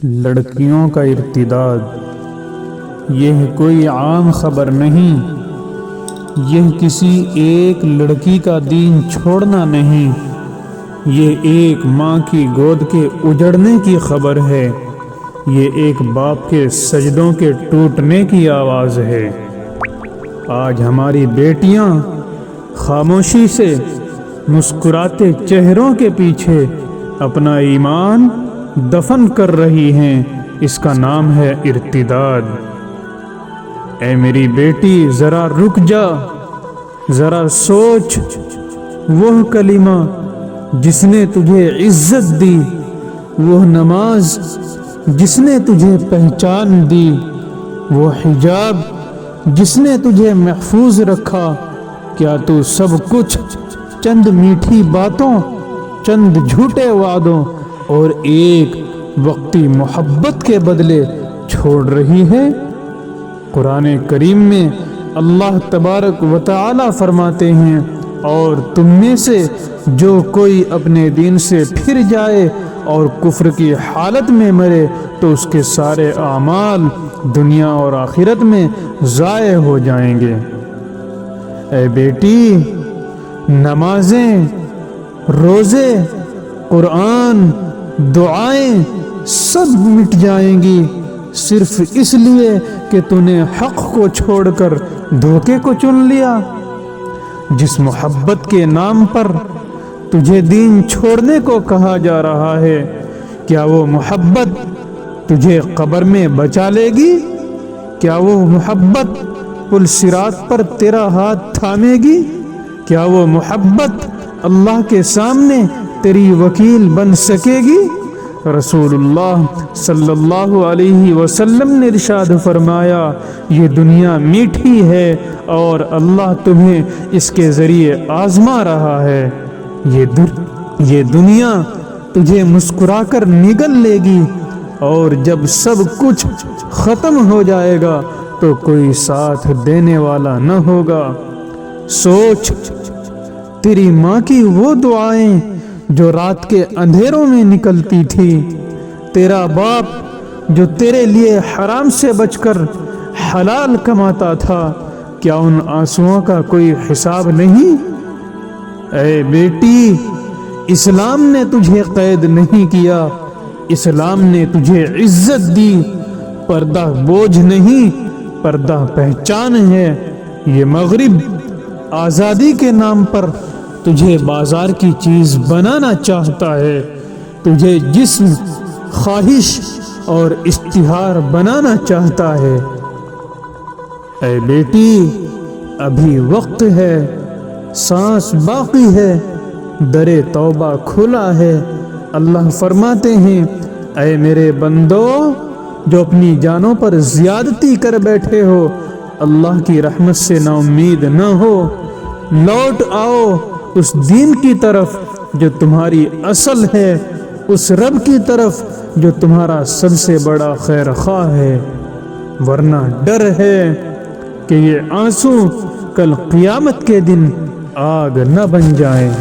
لڑکیوں کا ارتداد یہ کوئی عام خبر نہیں، یہ کسی ایک لڑکی کا دین چھوڑنا نہیں، یہ ایک ماں کی گود کے اجڑنے کی خبر ہے، یہ ایک باپ کے سجدوں کے ٹوٹنے کی آواز ہے۔ آج ہماری بیٹیاں خاموشی سے مسکراتے چہروں کے پیچھے اپنا ایمان دفن کر رہی ہیں، اس کا نام ہے ارتداد۔ اے میری بیٹی ذرا رک جا، ذرا سوچ، وہ کلمہ جس نے تجھے عزت دی، وہ نماز جس نے تجھے پہچان دی، وہ حجاب جس نے تجھے محفوظ رکھا، کیا تو سب کچھ چند میٹھی باتوں، چند جھوٹے وعدوں اور ایک وقتی محبت کے بدلے چھوڑ رہی ہے؟ قرآن کریم میں اللہ تبارک و تعالی فرماتے ہیں، اور تم میں سے جو کوئی اپنے دین سے پھر جائے اور کفر کی حالت میں مرے تو اس کے سارے اعمال دنیا اور آخرت میں ضائع ہو جائیں گے۔ اے بیٹی، نمازیں، روزے، قرآن، دعائیں سب مٹ جائیں گی، صرف اس لیے کہ تو نے حق کو چھوڑ کر دھوکے کو چن لیا۔ جس محبت کے نام پر تجھے دین چھوڑنے کو کہا جا رہا ہے، کیا وہ محبت تجھے قبر میں بچا لے گی؟ کیا وہ محبت پل صراط پر تیرا ہاتھ تھامے گی؟ کیا وہ محبت اللہ کے سامنے تیری وکیل بن سکے گی؟ رسول اللہ صلی اللہ علیہ وسلم نے ارشاد فرمایا، یہ دنیا میٹھی ہے اور اللہ تمہیں اس کے ذریعے آزما رہا ہے۔ یہ دنیا تجھے مسکرا کر نگل لے گی، اور جب سب کچھ ختم ہو جائے گا تو کوئی ساتھ دینے والا نہ ہوگا۔ سوچ، تیری ماں کی وہ دعائیں جو رات کے اندھیروں میں نکلتی تھی، تیرا باپ جو تیرے لیے حرام سے بچ کر حلال کماتا تھا، کیا ان آنسوؤں کا کوئی حساب نہیں؟ اے بیٹی، اسلام نے تجھے قید نہیں کیا، اسلام نے تجھے عزت دی۔ پردہ بوجھ نہیں، پردہ پہچان ہے۔ یہ مغرب آزادی کے نام پر تجھے بازار کی چیز بنانا چاہتا ہے، تجھے جسم، خواہش اور اشتہار بنانا چاہتا ہے۔ اے بیٹی، ابھی وقت ہے، سانس باقی ہے، در توبہ کھلا ہے۔ اللہ فرماتے ہیں، اے میرے بندو جو اپنی جانوں پر زیادتی کر بیٹھے ہو، اللہ کی رحمت سے نا امید نہ ہو، لوٹ آؤ اس دین کی طرف جو تمہاری اصل ہے، اس رب کی طرف جو تمہارا سب سے بڑا خیر خواہ ہے، ورنہ ڈر ہے کہ یہ آنسو کل قیامت کے دن آگ نہ بن جائیں۔